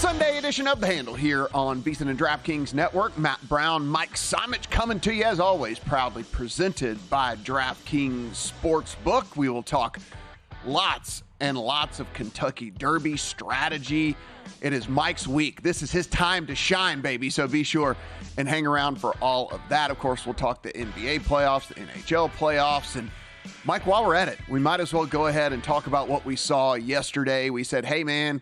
Sunday edition of The Handle here on VSiN and DraftKings Network. Matt Brown, Mike Simich coming to you as always, proudly presented by DraftKings Sportsbook. We will talk lots and lots of Kentucky Derby strategy. It is Mike's week. This is his time to shine, baby. So be sure and hang around for all of that. Of course, we'll talk the NBA playoffs, the NHL playoffs. And Mike, while we're at it, we might as well go ahead and talk about what we saw yesterday. We said, hey, man,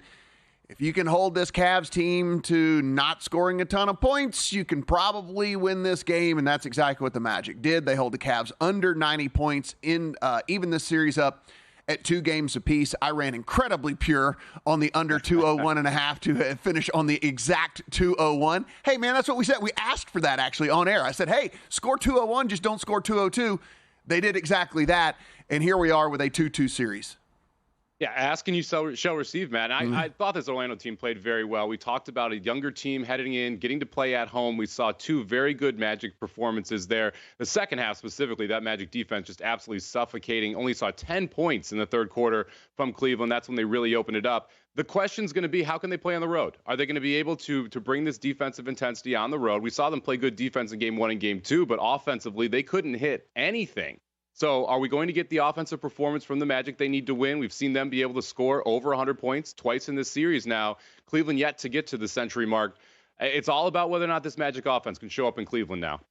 if you can hold this Cavs team to not scoring a ton of points, you can probably win this game, and that's exactly what the Magic did. They hold the Cavs under 90 points, even this series up at 2 games apiece. I ran incredibly pure on the under 201.5 to finish on the exact 201. Hey, man, that's what we said. We asked for that, actually, on air. I said, hey, score 201, just don't score 202. They did exactly that, and here we are with a 2-2 series. Yeah, ask and you shall receive, Matt. I thought this Orlando team played very well. We talked about a younger team heading in, getting to play at home. We saw 2 very good Magic performances there. The second half specifically, that Magic defense just absolutely suffocating. Only saw 10 points in the third quarter from Cleveland. That's when they really opened it up. The question's going to be, how can they play on the road? Are they going to be able to bring this defensive intensity on the road? We saw them play good defense in Game 1 and Game 2, but offensively, they couldn't hit anything. So are we going to get the offensive performance from the Magic they need to win? We've seen them be able to score over 100 points twice in this series now. Cleveland yet to get to the century mark. It's all about whether or not this Magic offense can show up in Cleveland now.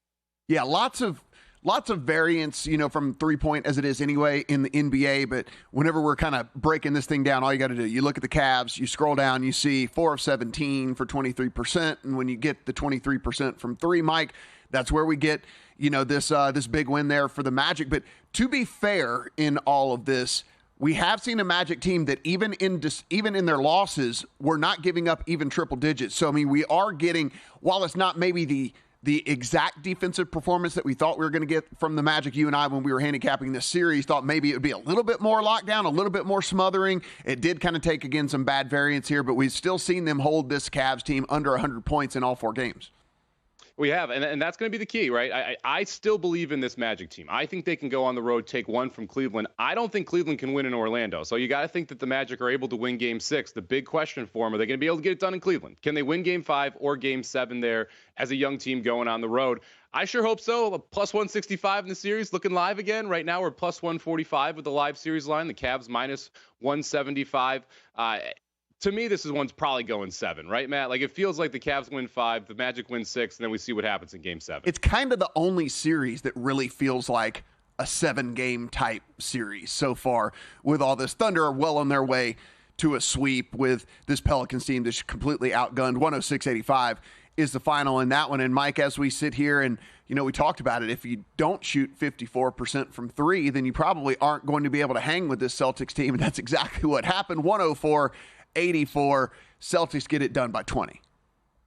Yeah, lots of variance, from 3-point as it is anyway in the NBA. But whenever we're kind of breaking this thing down, all you got to do, you look at the Cavs, you scroll down, you see 4 of 17 for 23%. And when you get the 23% from 3, Mike, that's where we get, this big win there for the Magic. But to be fair in all of this, we have seen a Magic team that even in their losses, we're not giving up even triple digits. So, we are getting, while it's not maybe the exact defensive performance that we thought we were going to get from the Magic, you and I, when we were handicapping this series, thought maybe it would be a little bit more lockdown, a little bit more smothering. It did kind of take, again, some bad variance here, but we've still seen them hold this Cavs team under 100 points in all 4 games. We have, and that's going to be the key, right? I still believe in this Magic team. I think they can go on the road, take 1 from Cleveland. I don't think Cleveland can win in Orlando. So you got to think that the Magic are able to win Game 6. The big question for them, are they going to be able to get it done in Cleveland? Can they win Game 5 or Game 7 there as a young team going on the road? I sure hope so. Plus 165 in the series, looking live again. Right now we're plus 145 with the live series line. The Cavs minus 175. To me, this one's probably going 7, right, Matt? Like, it feels like the Cavs win 5, the Magic win 6, and then we see what happens in Game 7. It's kind of the only series that really feels like a 7-game type series so far, with all this. Thunder are well on their way to a sweep with this Pelicans team that's completely outgunned. 106-85 is the final in that one. And, Mike, as we sit here and, we talked about it, if you don't shoot 54% from 3, then you probably aren't going to be able to hang with this Celtics team, and that's exactly what happened. 104-84, Celtics get it done by 20.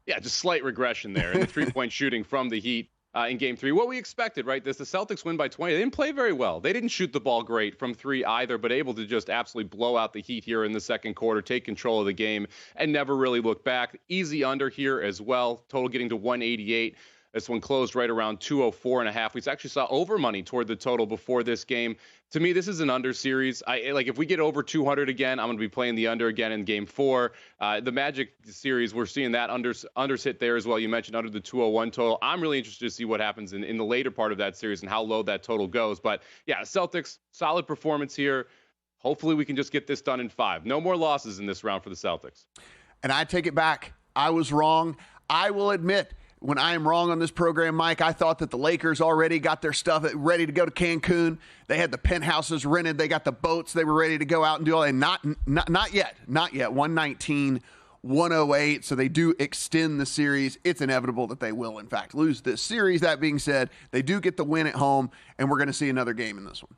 Yeah, just slight regression there in the 3-point shooting from the Heat in Game 3. What we expected, right? The Celtics win by 20. They didn't play very well. They didn't shoot the ball great from 3 either, but able to just absolutely blow out the Heat here in the second quarter, take control of the game, and never really look back. Easy under here as well. Total getting to 188. This one closed right around 204.5. We actually saw over money toward the total before this game. To me, this is an under series. If we get over 200 again, I'm going to be playing the under again in Game 4. The Magic series, we're seeing that unders hit there as well. You mentioned under the 201 total. I'm really interested to see what happens in the later part of that series and how low that total goes. But yeah, Celtics, solid performance here. Hopefully we can just get this done in 5. No more losses in this round for the Celtics. And I take it back. I was wrong. I will admit, when I am wrong on this program, Mike, I thought that the Lakers already got their stuff ready to go to Cancun. They had the penthouses rented. They got the boats. They were ready to go out and do all that. Not yet. 119-108. So they do extend the series. It's inevitable that they will, in fact, lose this series. That being said, they do get the win at home, and we're going to see another game in this one.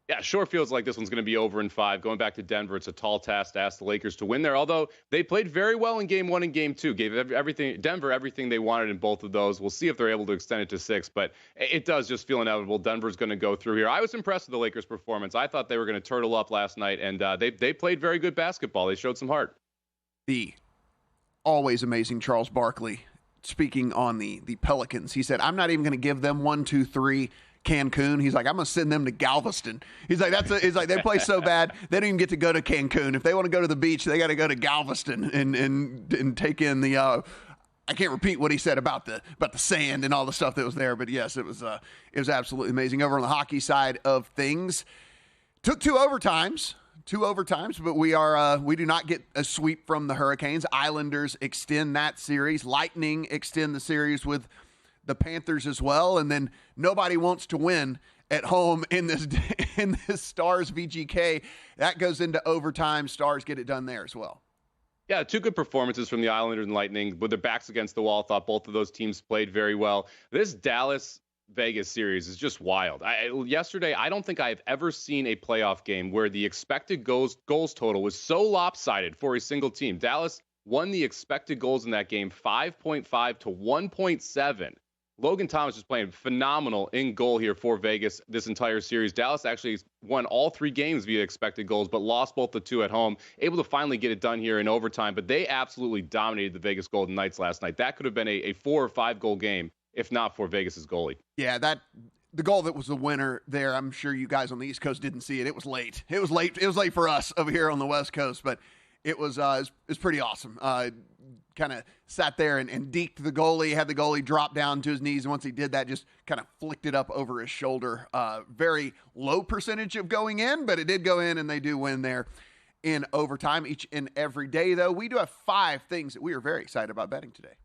Yeah, sure feels like this one's going to be over in 5. Going back to Denver, it's a tall task to ask the Lakers to win there, although they played very well in Game 1 and Game 2. Gave Denver everything they wanted in both of those. We'll see if they're able to extend it to 6, but it does just feel inevitable. Denver's going to go through here. I was impressed with the Lakers' performance. I thought they were going to turtle up last night, and they played very good basketball. They showed some heart. The always amazing Charles Barkley, speaking on the Pelicans, he said, I'm not even going to give them 1, 2, 3. Cancun. He's like, I'm going to send them to Galveston. He's like, he's like, they play so bad, they don't even get to go to Cancun. If they want to go to the beach, they got to go to Galveston and take in the, I can't repeat what he said about the sand and all the stuff that was there, but yes, it was absolutely amazing. Over on the hockey side of things, took two overtimes, but we do not get a sweep from the Hurricanes. Islanders extend that series. Lightning extend the series with the Panthers as well, and then nobody wants to win at home in this Stars VGK. That goes into overtime. Stars get it done there as well. Yeah, two good performances from the Islanders and Lightning with their backs against the wall. Thought both of those teams played very well. This Dallas-Vegas series is just wild. Yesterday, I don't think I've ever seen a playoff game where the expected goals total was so lopsided for a single team. Dallas won the expected goals in that game 5.5 to 1.7. Logan Thomas is playing phenomenal in goal here for Vegas this entire series. Dallas actually won all three games via expected goals, but lost both the two at home. Able to finally get it done here in overtime, but they absolutely dominated the Vegas Golden Knights last night. That could have been a 4 or 5 goal game if not for Vegas's goalie. Yeah, the goal that was the winner there, I'm sure you guys on the East Coast didn't see it. It was late. It was late for us over here on the West Coast, but it was pretty awesome. Kind of sat there and deked the goalie, had the goalie drop down to his knees. And once he did that, just kind of flicked it up over his shoulder. Very low percentage of going in, but it did go in, and they do win there in overtime each and every day, though. We do have 5 things that we are very excited about betting today.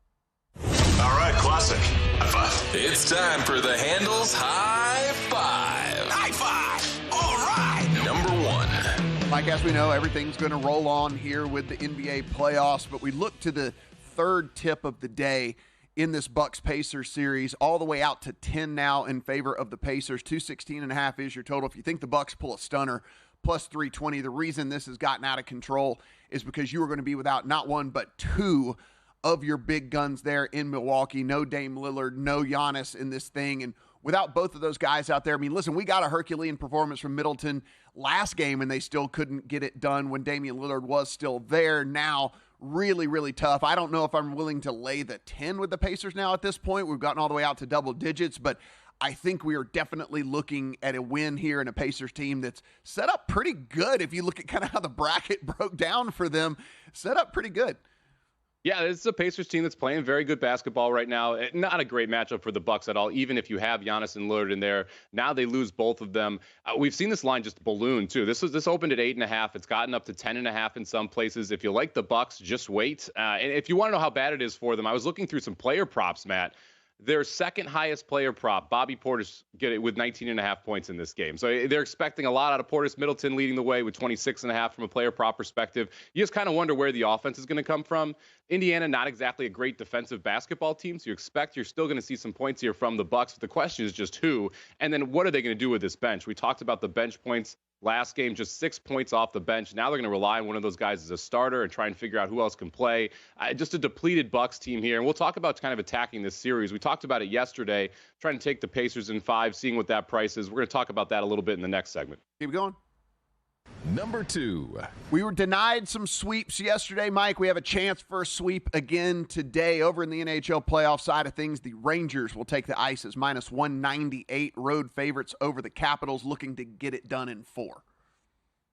All right, classic. High five. It's time for the Handles High Five. High five. All right. Number 1. Mike, as we know, everything's going to roll on here with the NBA playoffs, but we look to the third tip of the day in this Bucks-Pacers series, all the way out to 10 now in favor of the Pacers. 216.5 is your total. If you think the Bucks pull a stunner, plus 320. The reason this has gotten out of control is because you are going to be without not one but 2 of your big guns there in Milwaukee. No Dame Lillard, no Giannis in this thing, and without both of those guys out there, I mean, listen, we got a Herculean performance from Middleton last game, and they still couldn't get it done when Damian Lillard was still there. Now, really, really tough. I don't know if I'm willing to lay the 10 with the Pacers now at this point. We've gotten all the way out to double digits, but I think we are definitely looking at a win here in a Pacers team that's set up pretty good. If you look at kind of how the bracket broke down for them, set up pretty good. Yeah, this is a Pacers team that's playing very good basketball right now. Not a great matchup for the Bucks at all, even if you have Giannis and Lillard in there. Now they lose both of them. We've seen this line just balloon, too. This opened at 8.5. It's gotten up to 10.5 in some places. If you like the Bucks, just wait. And if you want to know how bad it is for them, I was looking through some player props, Matt. Their second highest player prop, Bobby Portis, get it with 19.5 points in this game. So they're expecting a lot out of Portis. Middleton leading the way with 26.5 from a player prop perspective. You just kind of wonder where the offense is going to come from. Indiana, not exactly a great defensive basketball team, so you expect you're still going to see some points here from the Bucks. But the question is just who, and then what are they going to do with this bench? We talked about the bench points last game, just 6 points off the bench. Now they're going to rely on one of those guys as a starter and try and figure out who else can play. Just a depleted Bucks team here. And we'll talk about kind of attacking this series. We talked about it yesterday, trying to take the Pacers in 5, seeing what that price is. We're going to talk about that a little bit in the next segment. Keep going. Number 2. We were denied some sweeps yesterday, Mike. We have a chance for a sweep again today. Over in the NHL playoff side of things, the Rangers will take the ice as minus 198 road favorites over the Capitals, looking to get it done in 4.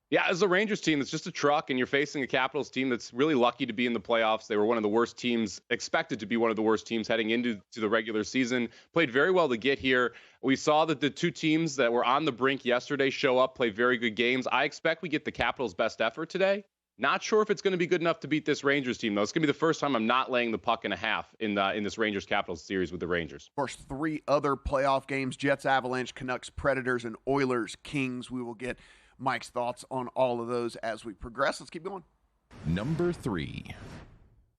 Yeah, as a Rangers team, it's just a truck, and you're facing a Capitals team that's really lucky to be in the playoffs. They were one of the worst teams, expected to be one of the worst teams heading into the regular season. Played very well to get here. We saw that the two teams that were on the brink yesterday show up, play very good games. I expect we get the Capitals' best effort today. Not sure if it's going to be good enough to beat this Rangers team, though. It's going to be the first time I'm not laying the puck and a half in this Rangers-Capitals series with the Rangers. Of course, 3 other playoff games, Jets, Avalanche, Canucks, Predators, and Oilers, Kings. We will get Mike's thoughts on all of those as we progress. Let's keep going. Number 3.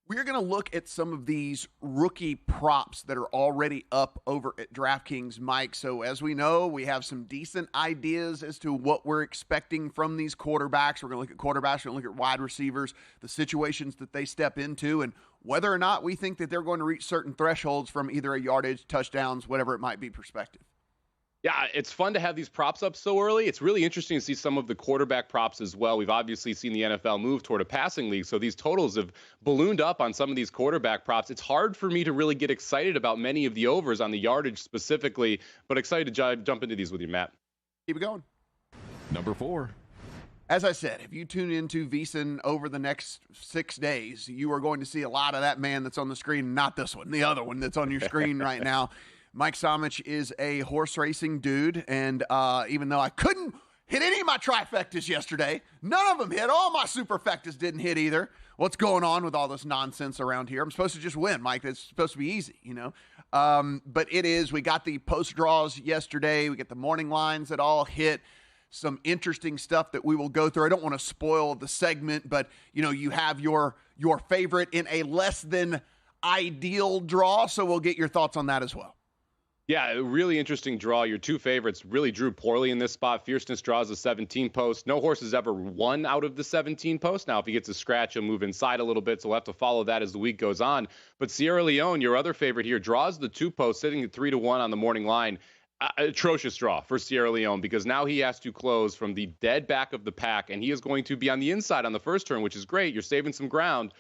We're going to look at some of these rookie props that are already up over at DraftKings, Mike. So as we know, we have some decent ideas as to what we're expecting from these quarterbacks. We're going to look at quarterbacks. We're going to look at wide receivers, the situations that they step into, and whether or not we think that they're going to reach certain thresholds from either a yardage, touchdowns, whatever it might be perspective. Yeah, it's fun to have these props up so early. It's really interesting to see some of the quarterback props as well. We've obviously seen the NFL move toward a passing league, so these totals have ballooned up on some of these quarterback props. It's hard for me to really get excited about many of the overs on the yardage specifically, but excited to jump into these with you, Matt. Keep it going. Number 4. As I said, if you tune into VSiN over the next 6 days, you are going to see a lot of that man that's on the screen, not this one, the other one that's on your screen right now. Mike Samich is a horse racing dude, and even though I couldn't hit any of my trifectas yesterday, none of them hit. All my superfectas didn't hit either. What's going on with all this nonsense around here? I'm supposed to just win, Mike. It's supposed to be easy, you know. But it is. We got the post draws yesterday. We get the morning lines that all hit. Some interesting stuff that we will go through. I don't want to spoil the segment, but you know, you have your favorite in a less than ideal draw, so we'll get your thoughts on that as well. Yeah, a really interesting draw. Your two favorites really drew poorly in this spot. Fierceness draws a 17 post. No horse has ever won out of the 17 post. Now, if he gets a scratch, he'll move inside a little bit, so we'll have to follow that as the week goes on. But Sierra Leone, your other favorite here, draws the 2 post, sitting at 3-1 on the morning line. Atrocious draw for Sierra Leone, because now he has to close from the dead back of the pack, and he is going to be on the inside on the first turn, which is great. You're saving some ground.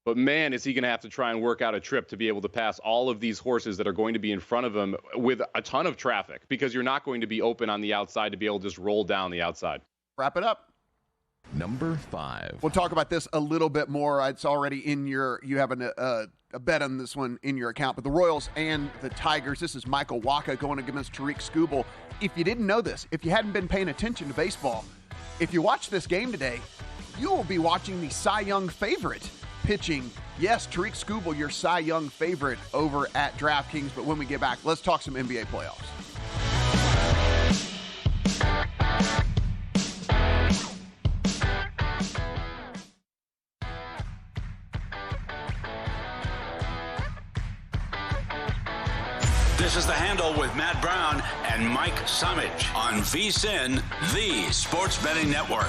But, man, is he going to have to try and work out a trip to be able to pass all of these horses that are going to be in front of him with a ton of traffic, because you're not going to be open on the outside to be able to just roll down the outside. Wrap it up. Number 5. We'll talk about this a little bit more. It's already in you have a bet on this one in your account. But the Royals and the Tigers, this is Michael Wacha going against Tariq Skubal. If you didn't know this, if you hadn't been paying attention to baseball, if you watch this game today, you will be watching the Cy Young favorite pitching. Yes, Tariq Skubal, your Cy Young favorite over at DraftKings. But when we get back, let's talk some NBA playoffs. This is The Handle with Matt Brown and Mike Samich on VSiN, the Sports Betting Network.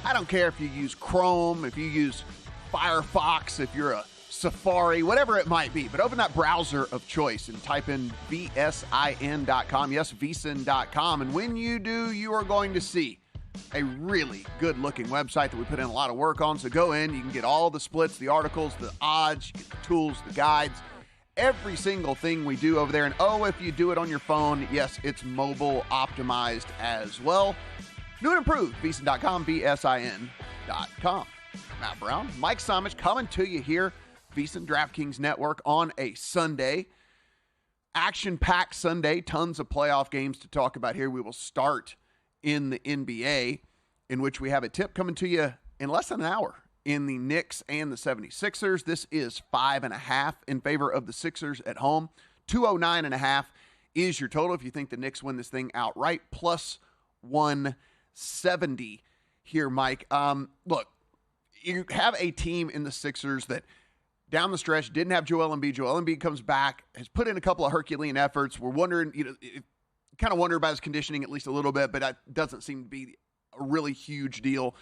I don't care if you use Chrome, if you use Firefox, if you're a Safari, whatever it might be, but open that browser of choice and type in VSIN.com. Yes, VSiN.com. And when you do, you are going to see a really good-looking website that we put in a lot of work on. So go in, you can get all the splits, the articles, the odds, you get the tools, the guides, every single thing we do over there. And if you do it on your phone, yes, it's mobile optimized as well. New and improved, VSiN.com, VSIN.com. Matt Brown, Mike Samich coming to you here, VSiN DraftKings Network on a Sunday. Action-packed Sunday, tons of playoff games to talk about here. We will start in the NBA, in which we have a tip coming to you in less than an hour in the Knicks and the 76ers. This is 5.5 in favor of the Sixers at home. 209.5 is your total if you think the Knicks win this thing outright, plus 170 here, Mike. Look, you have a team in the Sixers that down the stretch didn't have Joel Embiid. Joel Embiid comes back, has put in a couple of Herculean efforts. We're wondering, kind of wonder about his conditioning at least a little bit, but that doesn't seem to be a really huge deal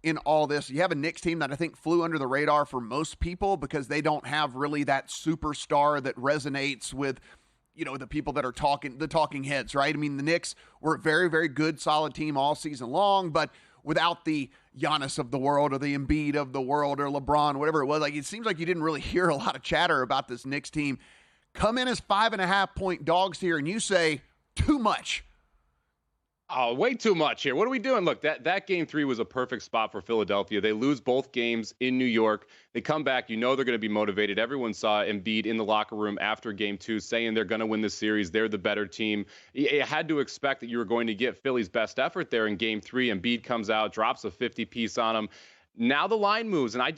in all this. You have a Knicks team that I think flew under the radar for most people because they don't have really that superstar that resonates with, the people that are the talking heads, right? I mean, the Knicks were a very, very good, solid team all season long, but without the Giannis of the world or the Embiid of the world or LeBron, whatever it was, it seems like you didn't really hear a lot of chatter about this Knicks team. Come in as 5.5-point dogs here, and you say, too much. Oh, way too much here. What are we doing? Look, that game 3 was a perfect spot for Philadelphia. They lose both games in New York. They come back. They're going to be motivated. Everyone saw Embiid in the locker room after game 2 saying they're going to win the series. They're the better team. You had to expect that you were going to get Philly's best effort there in game 3. Embiid comes out, drops a 50-piece on him. Now the line moves, and I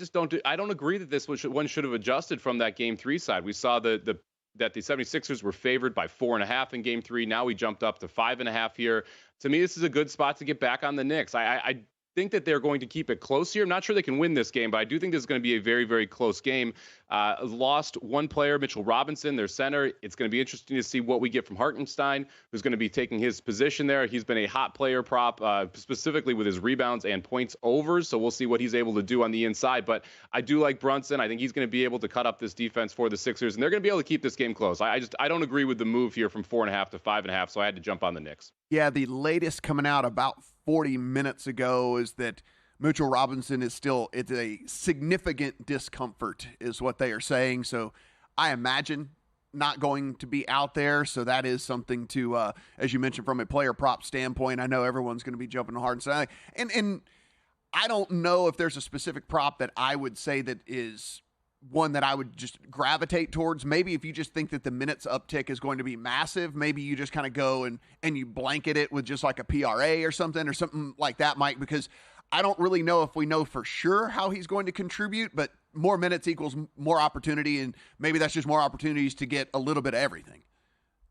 don't agree that this one should have adjusted from that game 3 side. We saw that the 76ers were favored by 4.5 in game 3. Now we jumped up to 5.5 here. To me, this is a good spot to get back on the Knicks. I think that they're going to keep it close here. I'm not sure they can win this game, but I do think this is going to be a very, very close game. Lost one player, Mitchell Robinson, their center. It's going to be interesting to see what we get from Hartenstein, who's going to be taking his position there. He's been a hot player prop, specifically with his rebounds and points overs. So we'll see what he's able to do on the inside. But I do like Brunson. I think he's going to be able to cut up this defense for the Sixers, and they're going to be able to keep this game close. I don't agree with the move here from 4.5 to 5.5, so I had to jump on the Knicks. Yeah, the latest coming out about 40 minutes ago is that Mitchell Robinson it's a significant discomfort is what they are saying. So I imagine not going to be out there. So that is something to, as you mentioned, from a player prop standpoint, I know everyone's going to be jumping hard and saying, and I don't know if there's a specific prop that I would say that is one that I would just gravitate towards. Maybe if you just think that the minutes uptick is going to be massive, maybe you just kind of go and you blanket it with just like a PRA or something like that, Mike, because I don't really know if we know for sure how he's going to contribute, but more minutes equals more opportunity, and maybe that's just more opportunities to get a little bit of everything.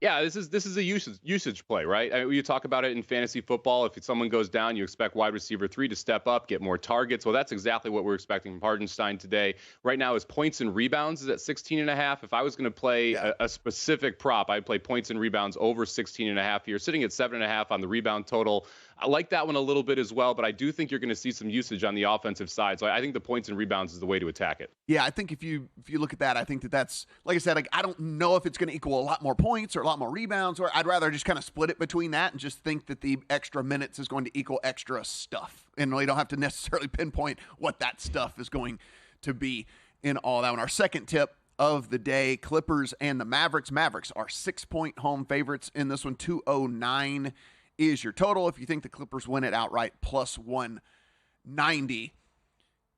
Yeah, this is a usage play, right? I mean, you talk about it in fantasy football. If someone goes down, you expect wide receiver 3 to step up, get more targets. Well, that's exactly what we're expecting from Hartenstein today. Right now, his points and rebounds is at 16.5. If I was going to play a specific prop, I'd play points and rebounds over 16.5 here, sitting at 7.5 on the rebound total. I like that one a little bit as well, but I do think you're going to see some usage on the offensive side. So I think the points and rebounds is the way to attack it. Yeah, I think if you look at that, I think that's, like I said, like, I don't know if it's going to equal a lot more points or a lot more rebounds, or I'd rather just kind of split it between that and just think that the extra minutes is going to equal extra stuff. And we don't have to necessarily pinpoint what that stuff is going to be in all that one. Our second tip of the day, Clippers and the Mavericks. Mavericks are 6-point home favorites in this one. 209 is your total. If you think the Clippers win it outright, plus 190.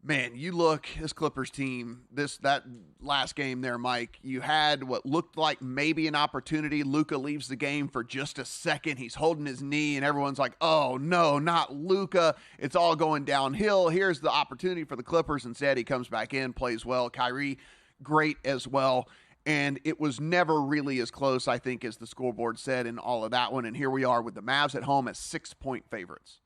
Man, you look, this Clippers team, that last game there, Mike, you had what looked like maybe an opportunity. Luka leaves the game for just a second. He's holding his knee, and everyone's like, oh, no, not Luka. It's all going downhill. Here's the opportunity for the Clippers. Instead, he comes back in, plays well. Kyrie, great as well. And it was never really as close, I think, as the scoreboard said in all of that one. And here we are with the Mavs at home as 6-point favorites.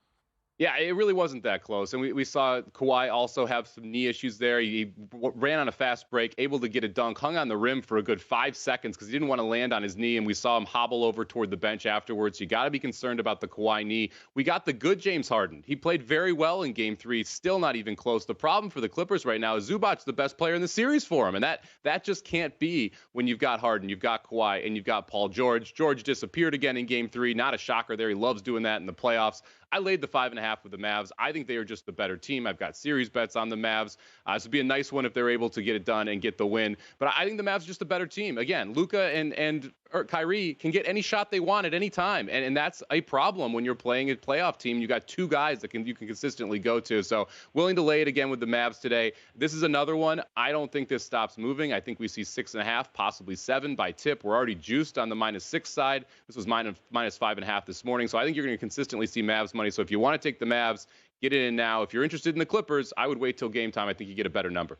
Yeah, it really wasn't that close. And we saw Kawhi also have some knee issues there. He ran on a fast break, able to get a dunk, hung on the rim for a good 5 seconds because he didn't want to land on his knee. And we saw him hobble over toward the bench afterwards. You got to be concerned about the Kawhi knee. We got the good James Harden. He played very well in Game 3, still not even close. The problem for the Clippers right now is Zubac's the best player in the series for him. And that just can't be when you've got Harden, you've got Kawhi, and you've got Paul George. George disappeared again in Game 3. Not a shocker there. He loves doing that in the playoffs. I laid the 5.5 with the Mavs. I think they are just the better team. I've got series bets on the Mavs. This would be a nice one if they're able to get it done and get the win. But I think the Mavs are just a better team. Again, Luka and Kyrie can get any shot they want at any time. And that's a problem when you're playing a playoff team. You got two guys that you can consistently go to. So willing to lay it again with the Mavs today. This is another one. I don't think this stops moving. I think we see 6.5, possibly 7 by tip. We're already juiced on the -6 side. This was -5.5 this morning. So I think you're going to consistently see Mavs money. So if you want to take the Mavs, get it in now. If you're interested in the Clippers, I would wait till game time. I think you get a better number.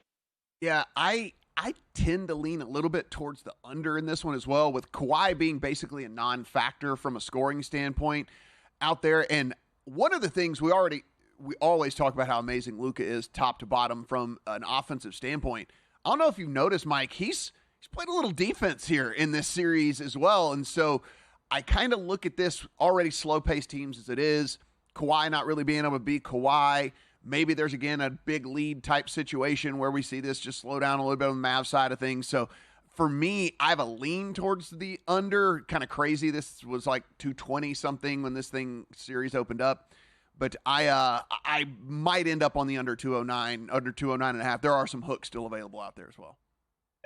Yeah, I tend to lean a little bit towards the under in this one as well, with Kawhi being basically a non-factor from a scoring standpoint out there. And one of the things we always talk about how amazing Luka is top to bottom from an offensive standpoint. I don't know if you've noticed, Mike, he's played a little defense here in this series as well. And so I kind of look at this already slow-paced teams as it is. Kawhi not really being able to beat Kawhi. Maybe there's, again, a big lead type situation where we see this just slow down a little bit on the Mavs side of things. So for me, I have a lean towards the under. Kind of crazy. This was like 220 something when this series opened up. But I might end up on the under 209, under 209.5. There are some hooks still available out there as well.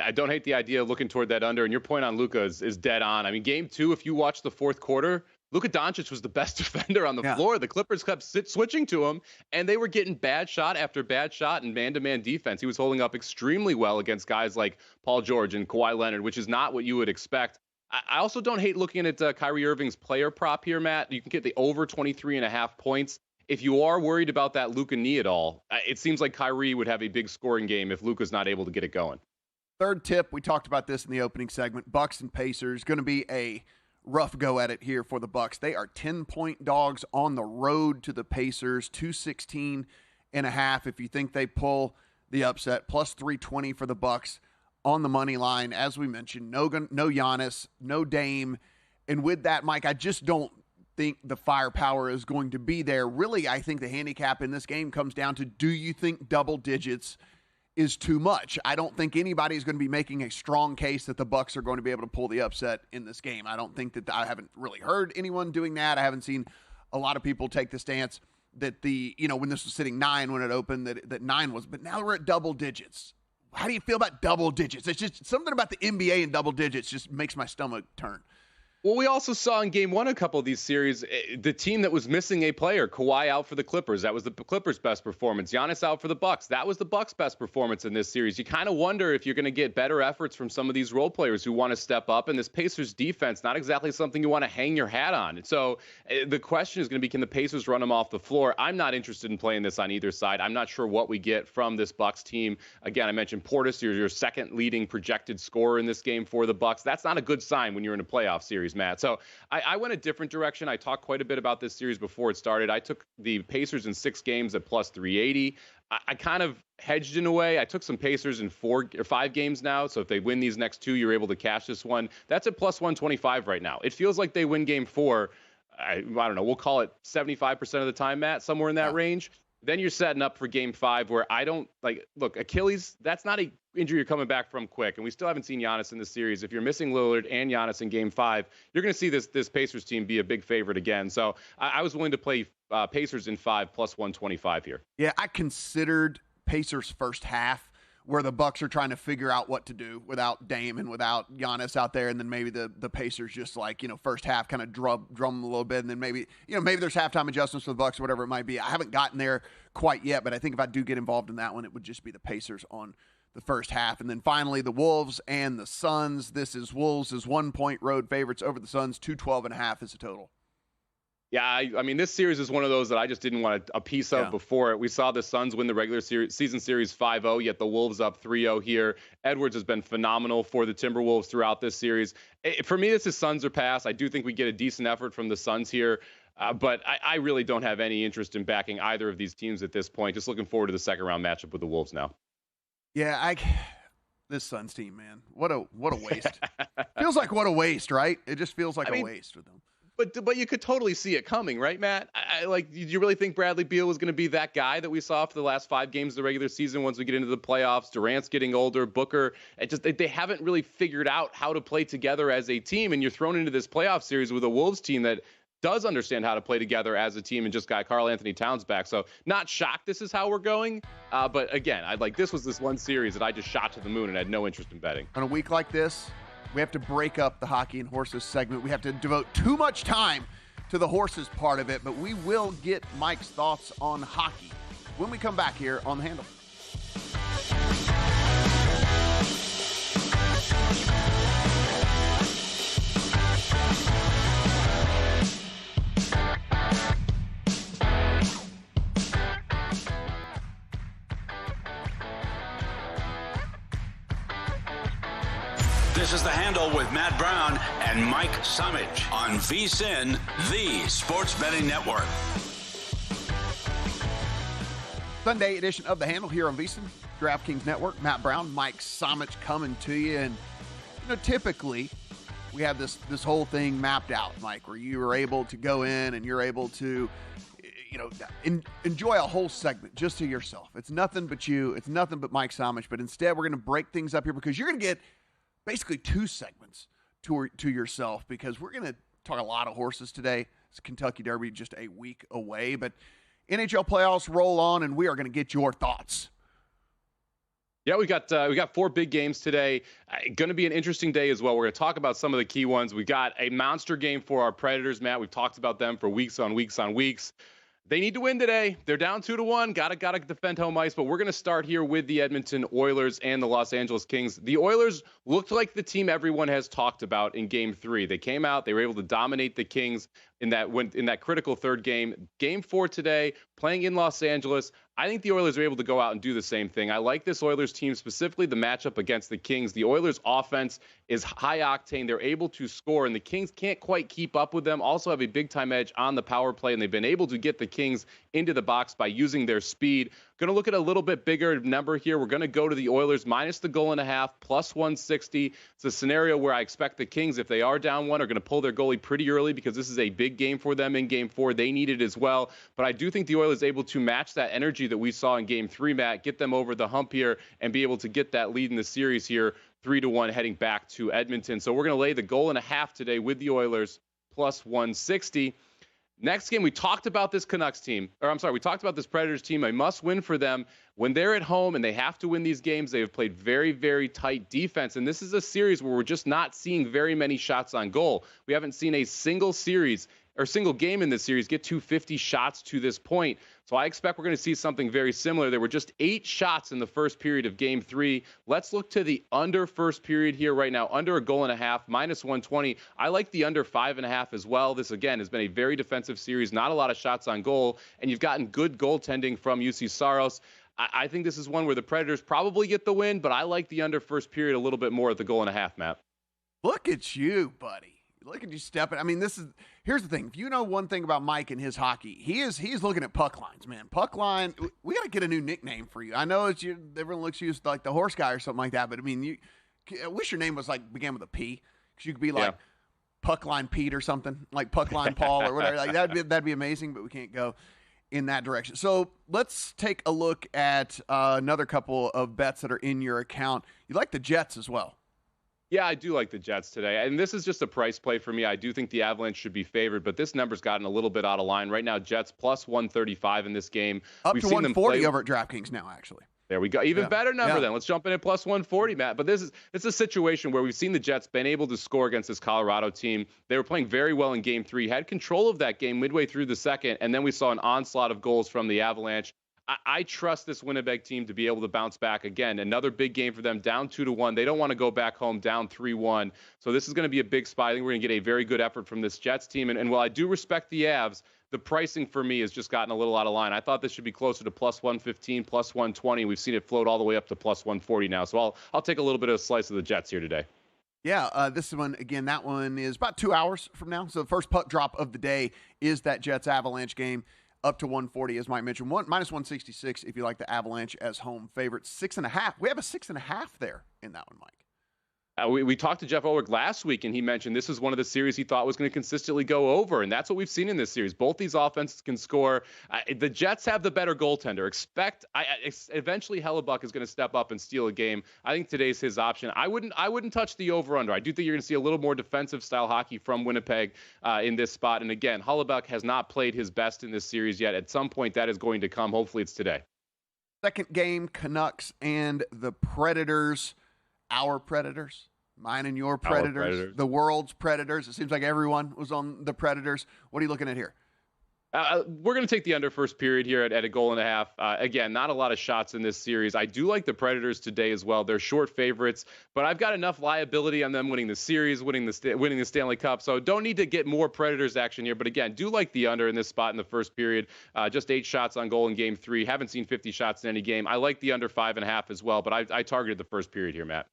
I don't hate the idea of looking toward that under. And your point on Luka is dead on. I mean, game 2, if you watch the fourth quarter, Luka Doncic was the best defender on the floor. The Clippers kept switching to him, and they were getting bad shot after bad shot and man-to-man defense. He was holding up extremely well against guys like Paul George and Kawhi Leonard, which is not what you would expect. I also don't hate looking at Kyrie Irving's player prop here, Matt. You can get the over 23.5 points. If you are worried about that Luka knee at all, it seems like Kyrie would have a big scoring game if Luka's not able to get it going. Third tip, we talked about this in the opening segment, Bucks and Pacers, going to be a rough go at it here for the Bucks. They are 10-point dogs on the road to the Pacers, 216.5 if you think they pull the upset, plus 320 for the Bucks on the money line. As we mentioned, no Giannis, no Dame. And with that, Mike, I just don't think the firepower is going to be there. Really, I think the handicap in this game comes down to, do you think double digits is too much? I don't think anybody is going to be making a strong case that the Bucks are going to be able to pull the upset in this game. I don't think that, I haven't really heard anyone doing that. I haven't seen a lot of people take the stance that when this was sitting 9 when it opened, that 9 was, but now we're at double digits. How do you feel about double digits? It's just something about the NBA and double digits just makes my stomach turn. Well, we also saw in game 1 a couple of these series, the team that was missing a player, Kawhi out for the Clippers. That was the Clippers' best performance. Giannis out for the Bucks. That was the Bucks' best performance in this series. You kind of wonder if you're going to get better efforts from some of these role players who want to step up. And this Pacers defense, not exactly something you want to hang your hat on. And so the question is going to be, can the Pacers run them off the floor? I'm not interested in playing this on either side. I'm not sure what we get from this Bucks team. Again, I mentioned Portis, your second leading projected scorer in this game for the Bucks. That's not a good sign when you're in a playoff series, Matt. So I went a different direction. I talked quite a bit about this series before it started. I took the Pacers in 6 games at plus 380. I kind of hedged in a way. I took some Pacers in 4 or 5 games now. So if they win these next 2, you're able to cash this one. That's at plus 125 right now. It feels like they win game 4. I don't know. We'll call it 75% of the time, Matt, somewhere in that range. Then you're setting up for game 5 where I don't look, Achilles, that's not a injury you're coming back from quick. And we still haven't seen Giannis in this series. If you're missing Lillard and Giannis in game 5, you're going to see this Pacers team be a big favorite again. So I was willing to play Pacers in 5 plus 125 here. Yeah, I considered Pacers first half, where the Bucks are trying to figure out what to do without Dame and without Giannis out there, and then maybe the Pacers just first half kind of drum a little bit, and then maybe there's halftime adjustments for the Bucks or whatever it might be. I haven't gotten there quite yet, but I think if I do get involved in that one, it would just be the Pacers on the first half. And then finally, the Wolves and the Suns. This is Wolves as 1-point road favorites over the Suns. 212.5 is the total. Yeah, I mean, this series is one of those that I just didn't want a piece of before it. We saw the Suns win the regular season series 5-0, yet the Wolves up 3-0 here. Edwards has been phenomenal for the Timberwolves throughout this series. For me, this is Suns or pass. I do think we get a decent effort from the Suns here, but I really don't have any interest in backing either of these teams at this point. Just looking forward to the second-round matchup with the Wolves now. Yeah, this Suns team, man, what a waste. Feels like what a waste, right? It just feels like a waste with them. But you could totally see it coming, right, Matt? Do you really think Bradley Beal was going to be that guy that we saw for the last 5 games of the regular season once we get into the playoffs? Durant's getting older, Booker. They haven't really figured out how to play together as a team, and you're thrown into this playoff series with a Wolves team that does understand how to play together as a team and just got Karl Anthony Towns back. So not shocked this is how we're going. But again, this was this one series that I just shot to the moon and had no interest in betting. On a week like this, we have to break up the hockey and horses segment. We have to devote too much time to the horses part of it, but we will get Mike's thoughts on hockey when we come back here on The Handle. This is The Handle with Matt Brown and Mike Summich on VSiN, the Sports Betting Network. Sunday edition of The Handle here on VSiN, DraftKings Network. Matt Brown, Mike Summich coming to you. And, typically we have this whole thing mapped out, Mike, where you are able to go in and you're able to, enjoy a whole segment just to yourself. It's nothing but you. It's nothing but Mike Summich. But instead, we're going to break things up here because you're going to get basically 2 segments to yourself, because we're going to talk a lot of horses today. It's Kentucky Derby just a week away, but NHL playoffs roll on, and we are going to get your thoughts. Yeah, we got 4 big games today. Going to be an interesting day as well. We're going to talk about some of the key ones. We got a monster game for our Predators, Matt. We've talked about them for weeks on weeks on weeks. They need to win today. They're down 2-1. Gotta defend home ice. But we're going to start here with the Edmonton Oilers and the Los Angeles Kings. The Oilers looked like the team everyone has talked about in Game 3. They came out. They were able to dominate the Kings. in that critical third game. Game 4 today, playing in Los Angeles. I think the Oilers are able to go out and do the same thing. I like this Oilers team, specifically the matchup against the Kings. The Oilers offense is high octane. They're able to score, and the Kings can't quite keep up with them. Also have a big-time edge on the power play, and they've been able to get the Kings into the box by using their speed. Going to look at a little bit bigger number here. We're going to go to the Oilers minus the goal and a half, plus 160. It's a scenario where I expect the Kings, if they are down one, are going to pull their goalie pretty early because this is a big game for them in Game 4. They need it as well. But I do think the Oilers able to match that energy that we saw in Game 3, Matt, get them over the hump here and be able to get that lead in the series here, 3-1 heading back to Edmonton. So we're going to lay the goal and a half today with the Oilers, plus 160. Next game, we talked about this Canucks team, we talked about this Predators team. A must win for them when they're at home and they have to win these games. They have played very, very tight defense. And this is a series where we're just not seeing very many shots on goal. We haven't seen a single game in this series get 250 shots to this point. So I expect we're going to see something very similar. There were just 8 shots in the first period of Game 3. Let's look to the under first period here right now, under a goal and a half, minus 120. I like the under 5.5 as well. This, again, has been a very defensive series, not a lot of shots on goal, and you've gotten good goaltending from UC Saros. I think this is one where the Predators probably get the win, but I like the under first period a little bit more at the goal and a half, Matt. Look at you, buddy. Look at you stepping. I mean, here's the thing. If you know one thing about Mike and his hockey, he's looking at puck lines, man. Puck line, we got to get a new nickname for you. I know everyone looks at you as like the horse guy or something like that, but I mean, I wish your name was began with a P, because you could be like Puck Line Pete or something, like Puck Line Paul or whatever. Like that'd be amazing, but we can't go in that direction. So let's take a look at another couple of bets that are in your account. You like the Jets as well. Yeah, I do like the Jets today. And this is just a price play for me. I do think the Avalanche should be favored, but this number's gotten a little bit out of line. Right now, Jets plus 135 in this game. Up to 140 over at DraftKings now, actually. There we go. Even better number then. Let's jump in at plus 140, Matt. But it's a situation where we've seen the Jets been able to score against this Colorado team. They were playing very well in Game 3, had control of that game midway through the second, and then we saw an onslaught of goals from the Avalanche. I trust this Winnipeg team to be able to bounce back again. Another big game for them, down 2-1. They don't want to go back home down 3-1. So this is going to be a big spot. I think we're going to get a very good effort from this Jets team. And while I do respect the Avs, the pricing for me has just gotten a little out of line. I thought this should be closer to plus 115, plus 120. We've seen it float all the way up to plus 140 now. So I'll take a little bit of a slice of the Jets here today. Yeah, this one, again, that one is about 2 hours from now. So the first puck drop of the day is that Jets-Avalanche game. Up to 140, as Mike mentioned, minus 166 if you like the Avalanche as home favorites. 6.5. We have a 6.5 there in that one, Mike. We talked to Jeff Ulrich last week, and he mentioned this is one of the series he thought was going to consistently go over, and that's what we've seen in this series. Both these offenses can score. The Jets have the better goaltender. Eventually Hellebuck is going to step up and steal a game. I think today's his option. I wouldn't touch the over-under. I do think you're going to see a little more defensive-style hockey from Winnipeg in this spot. And again, Hellebuck has not played his best in this series yet. At some point, that is going to come. Hopefully it's today. Second game, Canucks and the Predators. Our Predators. Mine and your Predators. The world's Predators. It seems like everyone was on the Predators. What are you looking at here? We're going to take the under first period here at a goal and a half. Again, not a lot of shots in this series. I do like the Predators today as well. They're short favorites, but I've got enough liability on them winning the series, winning the Stanley Cup, so don't need to get more Predators action here. But again, do like the under in this spot in the first period. Just 8 shots on goal in Game 3. Haven't seen 50 shots in any game. I like the under 5.5 as well, but I targeted the first period here, Matt.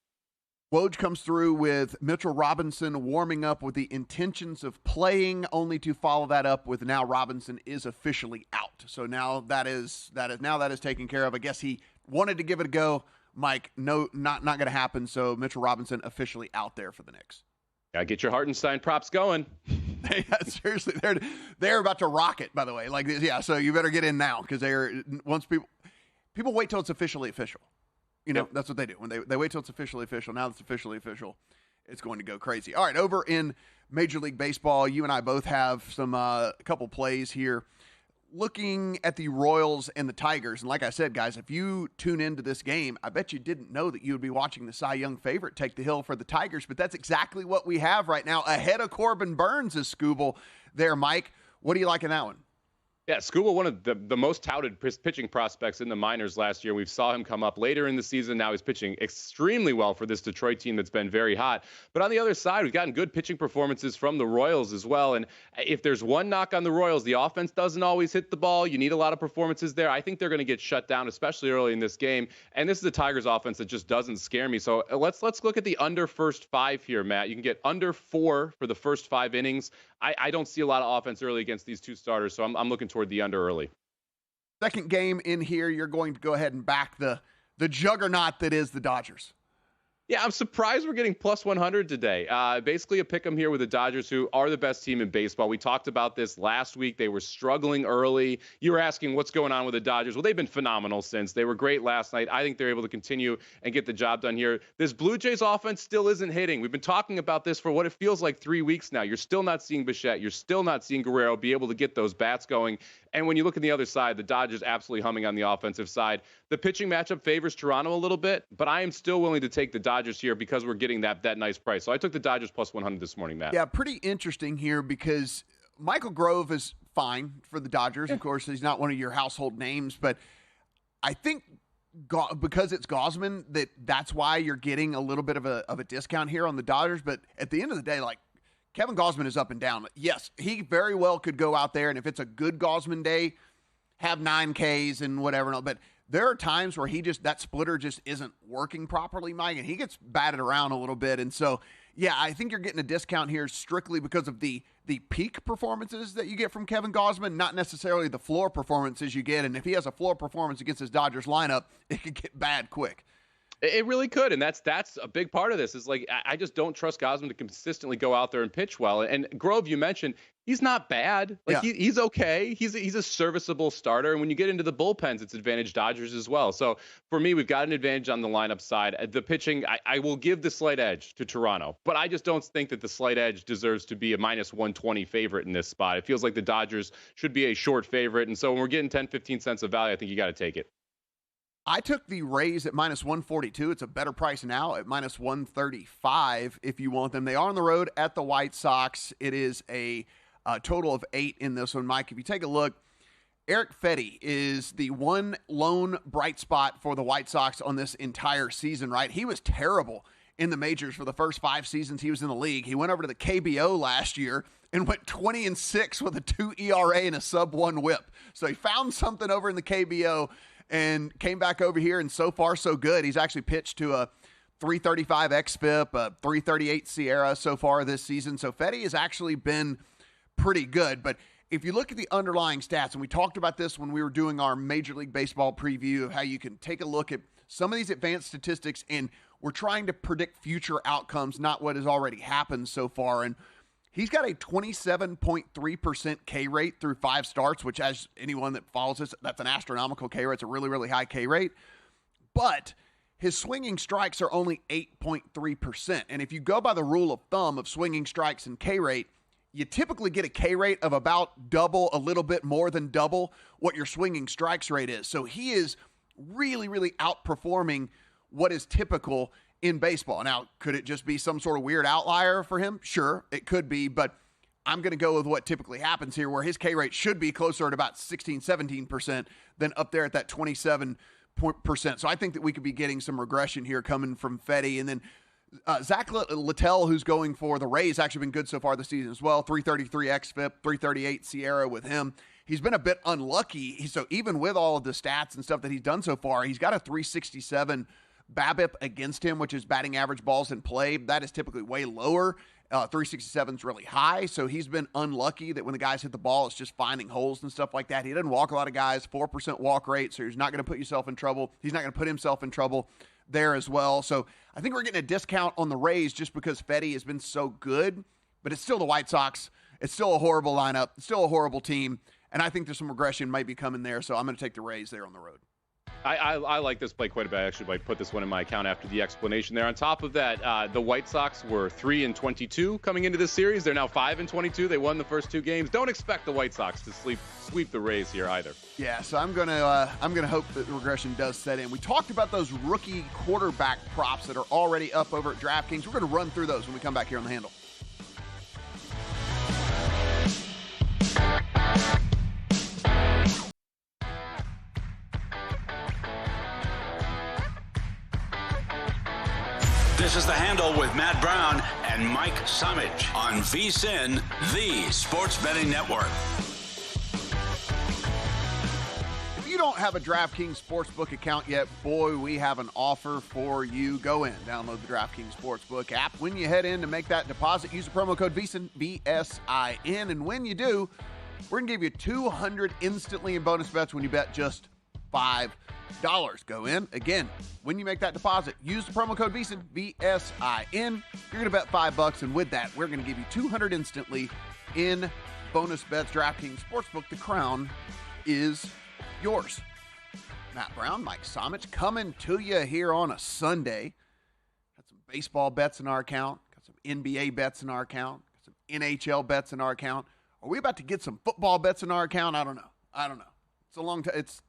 Woj comes through with Mitchell Robinson warming up with the intentions of playing, only to follow that up with now Robinson is officially out. So now that is taken care of. I guess he wanted to give it a go. Mike, no, not going to happen. So Mitchell Robinson officially out there for the Knicks. Gotta get your Hartenstein props going. Yeah, seriously, they're about to rock it. By the way, like this, yeah. So you better get in now because once people wait till it's officially official. You know, That's what they do. When they wait till it's officially official. Now it's officially official, it's going to go crazy. All right, over in Major League Baseball, you and I both have some couple plays here. Looking at the Royals and the Tigers, and like I said, guys, if you tune into this game, I bet you didn't know that you would be watching the Cy Young favorite take the hill for the Tigers, but that's exactly what we have right now. Ahead of Corbin Burns is Scooble there, Mike. What do you like in that one? Yeah, Scuba, one of the most touted pitching prospects in the minors last year. We saw him come up later in the season. Now he's pitching extremely well for this Detroit team that's been very hot. But on the other side, we've gotten good pitching performances from the Royals as well. And if there's one knock on the Royals, the offense doesn't always hit the ball. You need a lot of performances there. I think they're going to get shut down, especially early in this game. And this is the Tigers offense that just doesn't scare me. So let's look at the under first 5 here, Matt. You can get under 4 for the first 5 innings. I don't see a lot of offense early against these two starters, so I'm looking toward the under early. Second game in here, you're going to go ahead and back the juggernaut that is the Dodgers. Yeah, I'm surprised we're getting plus 100 today. Basically a pick 'em here with the Dodgers, who are the best team in baseball. We talked about this last week. They were struggling early. You were asking what's going on with the Dodgers. Well, they've been phenomenal since. They were great last night. I think they're able to continue and get the job done here. This Blue Jays offense still isn't hitting. We've been talking about this for what it feels like 3 weeks now. You're still not seeing Bichette. You're still not seeing Guerrero be able to get those bats going. And when you look at the other side, the Dodgers absolutely humming on the offensive side. The pitching matchup favors Toronto a little bit, but I am still willing to take the Dodgers here because we're getting that nice price. So I took the Dodgers plus 100 this morning, Matt. Yeah, pretty interesting here because Michael Grove is fine for the Dodgers. Of course, he's not one of your household names, but I think because it's Gausman that's why you're getting a little bit of a discount here on the Dodgers. But at the end of the day, like, Kevin Gausman is up and down. Yes, he very well could go out there, and if it's a good Gausman day, have 9 Ks and whatever. But there are times where that splitter just isn't working properly, Mike, and he gets batted around a little bit. And so, yeah, I think you're getting a discount here strictly because of the peak performances that you get from Kevin Gausman, not necessarily the floor performances you get. And if he has a floor performance against his Dodgers lineup, it could get bad quick. It really could, and that's a big part of this. Is like I just don't trust Gausman to consistently go out there and pitch well. And Grove, you mentioned, he's not bad. Like he's okay. He's a serviceable starter. And when you get into the bullpens, it's advantage Dodgers as well. So for me, we've got an advantage on the lineup side. The pitching, I will give the slight edge to Toronto, but I just don't think that the slight edge deserves to be a minus 120 favorite in this spot. It feels like the Dodgers should be a short favorite, and so when we're getting 10-15 cents of value, I think you got to take it. I took the Rays at minus 142. It's a better price now at minus 135 if you want them. They are on the road at the White Sox. It is a total of 8 in this one, Mike. If you take a look, Eric Fetty is the one lone bright spot for the White Sox on this entire season, right? He was terrible in the majors for the first 5 seasons he was in the league. He went over to the KBO last year and went 20-6 with a 2 ERA and a sub-1 whip. So he found something over in the KBO and came back over here, and so far so good. He's actually pitched to a 335 xFIP, a 338 Sierra so far this season. So Fetty has actually been pretty good. But if you look at the underlying stats, and we talked about this when we were doing our Major League Baseball preview of how you can take a look at some of these advanced statistics, and we're trying to predict future outcomes, not what has already happened so far. And he's got a 27.3% K rate through 5 starts, which, as anyone that follows this, that's an astronomical K rate. It's a really, really high K rate. But his swinging strikes are only 8.3%. And if you go by the rule of thumb of swinging strikes and K rate, you typically get a K rate of about double, a little bit more than double what your swinging strikes rate is. So he is really, really outperforming what is typical in baseball. Now, could it just be some sort of weird outlier for him? Sure, it could be, but I'm going to go with what typically happens here, where his K rate should be closer at about 16, 17% than up there at that 27%. So I think that we could be getting some regression here coming from Fetty. And then Zach Littell, who's going for the Rays, actually been good so far this season as well. 333 xFIP, 338 Sierra with him. He's been a bit unlucky. So even with all of the stats and stuff that he's done so far, he's got a 367 BABIP against him, which is batting average balls in play. That is typically way lower. 367 is really high. So he's been unlucky that when the guys hit the ball, it's just finding holes and stuff like that. He doesn't walk a lot of guys, 4% walk rate. So he's not going to put yourself in trouble. He's not going to put himself in trouble there as well. So I think we're getting a discount on the Rays just because Fetty has been so good, but it's still the White Sox. It's still a horrible lineup. It's still a horrible team. And I think there's some regression might be coming there. So I'm going to take the Rays there on the road. I like this play quite a bit. I actually might put this one in my account after the explanation there. On top of that, the White Sox were 3-22 coming into this series. They're now 5-22. They won the first 2 games. Don't expect the White Sox to sweep the Rays here either. Yeah, so I'm gonna hope that the regression does set in. We talked about those rookie quarterback props that are already up over at DraftKings. We're gonna run through those when we come back here on The Handle. This is The Handle with Matt Brown and Mike Summich on VSiN, the Sports Betting Network. If you don't have a DraftKings Sportsbook account yet, boy, we have an offer for you. Go in, download the DraftKings Sportsbook app. When you head in to make that deposit, use the promo code VSiN, VSiN, and when you do, we're going to give you $200 instantly in bonus bets when you bet just $5. Go in. Again, when you make that deposit, use the promo code VSiN, VSiN. You're going to bet $5, and with that, we're going to give you $200 instantly in bonus bets. DraftKings Sportsbook, the crown is yours. Matt Brown, Mike Summich, coming to you here on a Sunday. Got some baseball bets in our account. Got some NBA bets in our account. Got some NHL bets in our account. Are we about to get some football bets in our account? I don't know. It's a long time. It's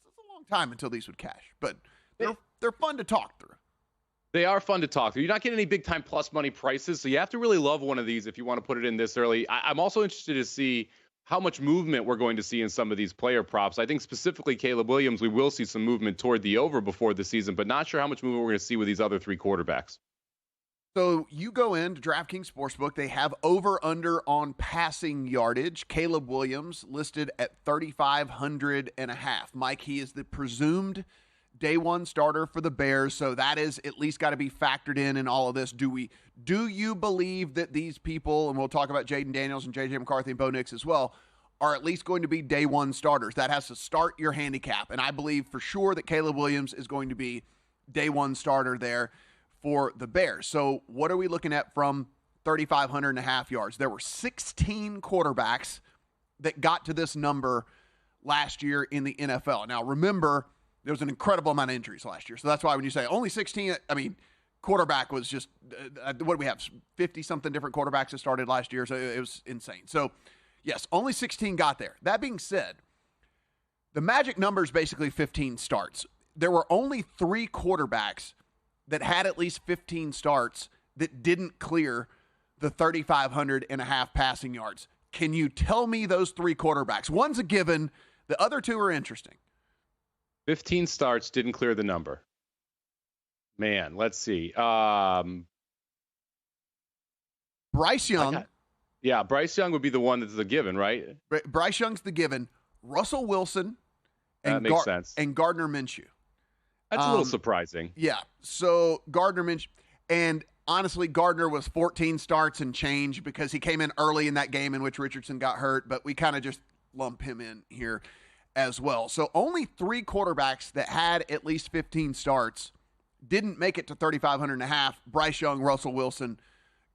a long time until these would cash, but they're fun to talk through. They are fun to talk through. You're not getting any big time plus money prices, so you have to really love one of these if you want to put it in this early. I'm also interested to see how much movement we're going to see in some of these player props. I think specifically Caleb Williams, we will see some movement toward the over before the season, but not sure how much movement we're going to see with these other three quarterbacks. So you go into DraftKings Sportsbook. They have over-under on passing yardage. Caleb Williams listed at 3,500 and a half. Mike, he is the presumed day one starter for the Bears, so that is at least got to be factored in all of this. Do you believe that these people, and we'll talk about Jaden Daniels and J.J. McCarthy and Bo Nix as well, are at least going to be day one starters? That has to start your handicap, and I believe for sure that Caleb Williams is going to be day one starter there for the Bears. So what are we looking at from 3,500 and a half yards? There were 16 quarterbacks that got to this number last year in the NFL. Now, remember, there was an incredible amount of injuries last year. So that's why when you say only 16, I mean, quarterback was just, what do we have, 50-something different quarterbacks that started last year. So it was insane. So, yes, only 16 got there. That being said, the magic number is basically 15 starts. There were only 3 quarterbacks that had at least 15 starts that didn't clear the 3,500 and a half passing yards. Can you tell me those 3 quarterbacks? One's a given. The other 2 are interesting. 15 starts, didn't clear the number. Man, let's see. Bryce Young. Bryce Young would be the one that's the given, right? Bryce Young's the given. Russell Wilson and, makes sense. And Gardner Minshew. That's a little surprising. Yeah. So Gardner Minshew, and honestly, Gardner was 14 starts and change because he came in early in that game in which Richardson got hurt, but we kind of just lump him in here as well. So only 3 quarterbacks that had at least 15 starts didn't make it to 3,500 and a half. Bryce Young, Russell Wilson,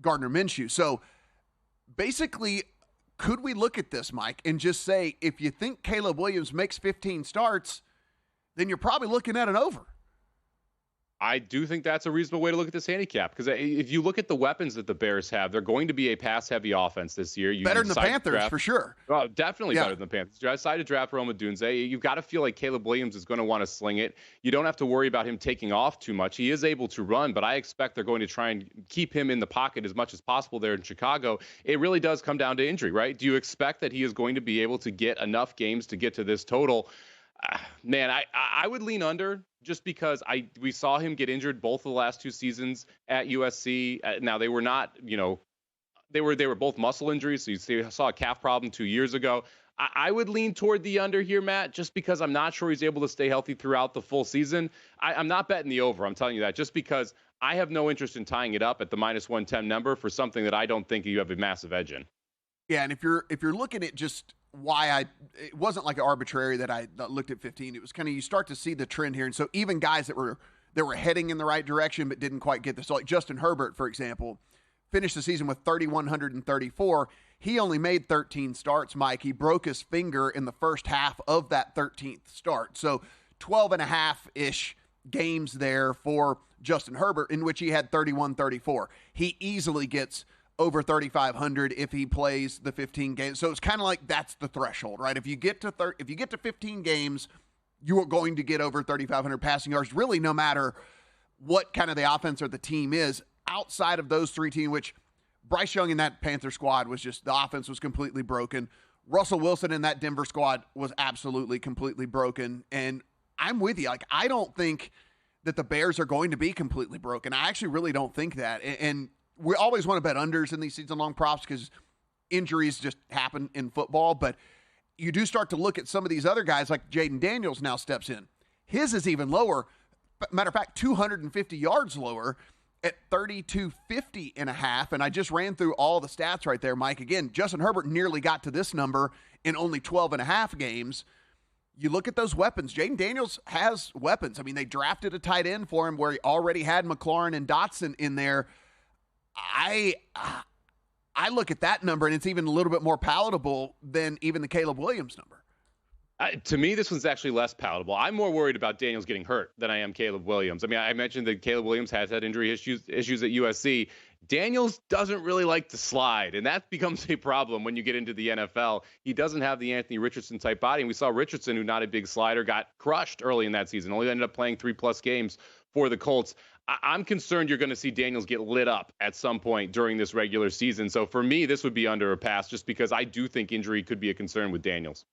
Gardner Minshew. So basically, could we look at this, Mike, and just say, if you think Caleb Williams makes 15 starts, then you're probably looking at an over. I do think that's a reasonable way to look at this handicap, because if you look at the weapons that the Bears have, they're going to be a pass-heavy offense this year. Better than the Panthers, for sure. Well, definitely better than the Panthers. I decided to draft Rome Odunze. You've got to feel like Caleb Williams is going to want to sling it. You don't have to worry about him taking off too much. He is able to run, but I expect they're going to try and keep him in the pocket as much as possible there in Chicago. It really does come down to injury, right? Do you expect that he is going to be able to get enough games to get to this total? Man, I would lean under, just because we saw him get injured both of the last 2 seasons at USC. Now, they were not, they were both muscle injuries. So you saw a calf problem 2 years ago. I would lean toward the under here, Matt, just because I'm not sure he's able to stay healthy throughout the full season. I'm not betting the over. I'm telling you that, just because I have no interest in tying it up at the -110 number for something that I don't think you have a massive edge in. Yeah, and if you're looking at just it wasn't like arbitrary that I looked at 15. It was kind of, you start to see the trend here. And so even guys that were heading in the right direction but didn't quite get this. So like Justin Herbert, for example, finished the season with 3,134. He only made 13 starts, Mike. He broke his finger in the first half of that 13th start. So 12 and a half-ish games there for Justin Herbert, in which he had 31-34. He easily gets over 3,500 if he plays the 15 games. So it's kind of like that's the threshold, right? If you get to 15 games, you are going to get over 3,500 passing yards, really no matter what kind of the offense or the team is. Outside of those 3 teams, which Bryce Young in that Panther squad was just, the offense was completely broken. Russell Wilson in that Denver squad was absolutely completely broken. And I'm with you. Like, I don't think that the Bears are going to be completely broken. I actually really don't think that. And we always want to bet unders in these season-long props because injuries just happen in football. But you do start to look at some of these other guys, like Jaden Daniels now steps in. His is even lower. Matter of fact, 250 yards lower at 32.50.5. And I just ran through all the stats right there, Mike. Again, Justin Herbert nearly got to this number in only 12.5 games. You look at those weapons. Jaden Daniels has weapons. I mean, they drafted a tight end for him where he already had McLaurin and Dotson in there. I look at that number, and it's even a little bit more palatable than even the Caleb Williams number. To me, this one's actually less palatable. I'm more worried about Daniels getting hurt than I am Caleb Williams. I mean, I mentioned that Caleb Williams has had injury issues at USC. Daniels doesn't really like to slide, and that becomes a problem when you get into the NFL. He doesn't have the Anthony Richardson-type body, and we saw Richardson, who's not a big slider, got crushed early in that season, only ended up playing 3+ games for the Colts. I'm concerned you're going to see Daniels get lit up at some point during this regular season. So for me, this would be under a pass just because I do think injury could be a concern with Daniels.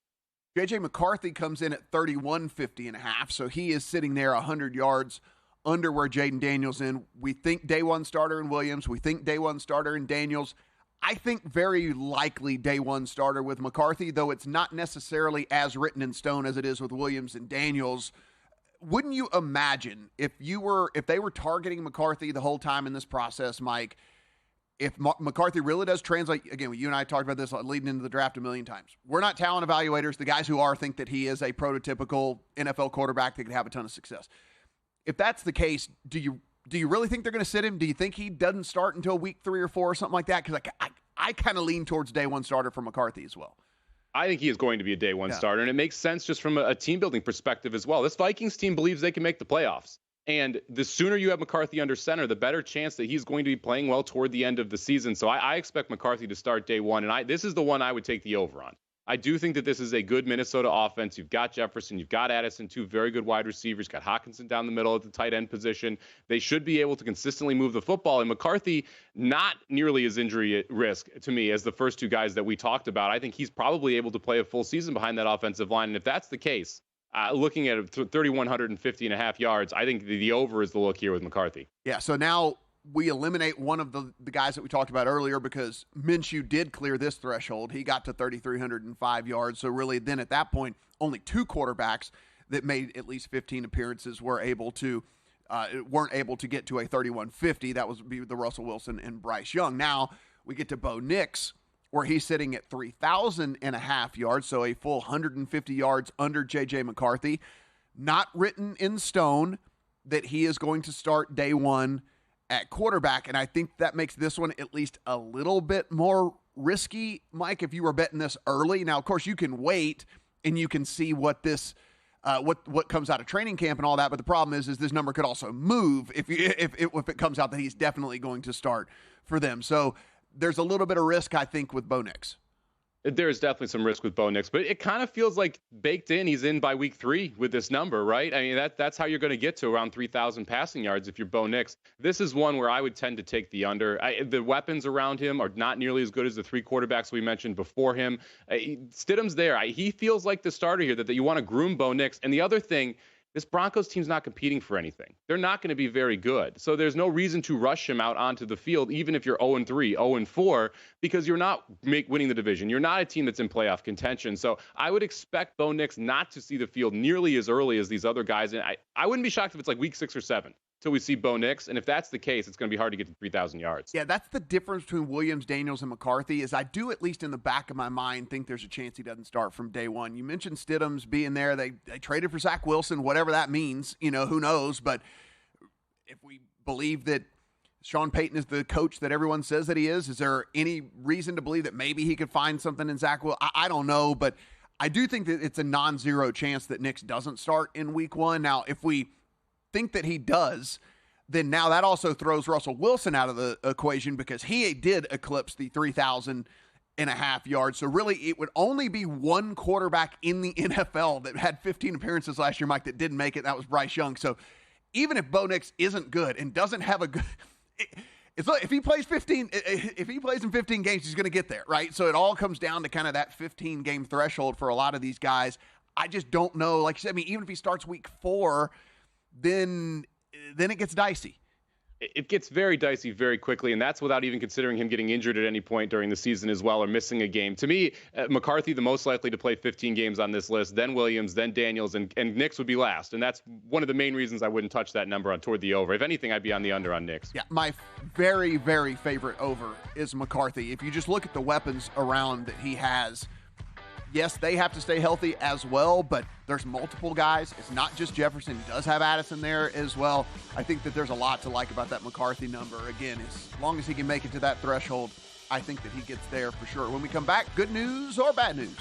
J.J. McCarthy comes in at 31.50.5, so he is sitting there 100 yards under where Jaden Daniels in. We think day one starter in Williams. We think day one starter in Daniels. I think very likely day one starter with McCarthy, though it's not necessarily as written in stone as it is with Williams and Daniels. Wouldn't you imagine if they were targeting McCarthy the whole time in this process, Mike, if McCarthy really does translate, again, you and I talked about this leading into the draft a million times. We're not talent evaluators. The guys who are think that he is a prototypical NFL quarterback that could have a ton of success. If that's the case, do you really think they're going to sit him? Do you think he doesn't start until week 3 or 4 or something like that? Because I kind of lean towards day one starter for McCarthy as well. I think he is going to be a day one starter, and it makes sense just from a team building perspective as well. This Vikings team believes they can make the playoffs. And the sooner you have McCarthy under center, the better chance that he's going to be playing well toward the end of the season. So I expect McCarthy to start day one, and this is the one I would take the over on. I do think that this is a good Minnesota offense. You've got Jefferson, you've got Addison, 2 very good wide receivers, got Hockenson down the middle at the tight end position. They should be able to consistently move the football. And McCarthy, not nearly as injury at risk to me as the first 2 guys that we talked about. I think he's probably able to play a full season behind that offensive line. And if that's the case, looking at 3,150.5 yards, I think the over is the look here with McCarthy. Yeah, so now we eliminate one of the guys that we talked about earlier because Minshew did clear this threshold. He got to 3,305 yards. So really then at that point, only 2 quarterbacks that made at least 15 appearances weren't able to get to a 3,150. That was the Russell Wilson and Bryce Young. Now we get to Bo Nix, where he's sitting at 3,000.5 yards, so a full 150 yards under J.J. McCarthy. Not written in stone that he is going to start day one at quarterback, and I think that makes this one at least a little bit more risky, Mike, if you were betting this early. Now, of course, you can wait and you can see what this what comes out of training camp and all that, but the problem is this number could also move if it comes out that he's definitely going to start for them. So there's a little bit of risk, I think, with Bo Nix. There's definitely some risk with Bo Nix, but it kind of feels like baked in. He's in by week 3 with this number, right? I mean, that's how you're going to get to around 3,000 passing yards if you're Bo Nix. This is one where I would tend to take the under. The weapons around him are not nearly as good as the 3 quarterbacks we mentioned before him. Stidham's there. He feels like the starter here that you want to groom Bo Nix. And the other thing, this Broncos team's not competing for anything. They're not going to be very good. So there's no reason to rush him out onto the field, even if you're 0-3, 0-4, because you're not winning the division. You're not a team that's in playoff contention. So I would expect Bo Nix not to see the field nearly as early as these other guys. And I wouldn't be shocked if it's like week 6 or 7 till we see Bo Nix. And if that's the case, it's going to be hard to get to 3,000 yards. Yeah, that's the difference between Williams, Daniels, and McCarthy is I do, at least in the back of my mind, think there's a chance he doesn't start from day one. You mentioned Stidham's being there. They traded for Zach Wilson, whatever that means. Who knows? But if we believe that Sean Payton is the coach that everyone says that he is there any reason to believe that maybe he could find something in Zach Wilson? I don't know, but I do think that it's a non-zero chance that Nix doesn't start in week 1. Now, if we think that he does, then now that also throws Russell Wilson out of the equation because he did eclipse the 3,000.5 yards. So really it would only be one quarterback in the NFL that had 15 appearances last year, Mike, that didn't make it. That was Bryce Young. So even if Bo Nix isn't good and doesn't have a good it's like if he plays in 15 games, he's going to get there, right? So it all comes down to kind of that 15 game threshold for a lot of these guys. I just don't know. Like you said, I mean, even if he starts week 4, then then it gets dicey. It gets very dicey very quickly, and that's without even considering him getting injured at any point during the season as well or missing a game. To me, McCarthy, the most likely to play 15 games on this list, then Williams, then Daniels, and Knicks would be last. And that's one of the main reasons I wouldn't touch that number toward the over. If anything, I'd be on the under on Knicks. Yeah, my very, very favorite over is McCarthy. If you just look at the weapons around that he has, yes, they have to stay healthy as well, but there's multiple guys. It's not just Jefferson. He does have Addison there as well. I think that there's a lot to like about that McCarthy number. Again, as long as he can make it to that threshold, I think that he gets there for sure. When we come back, good news or bad news?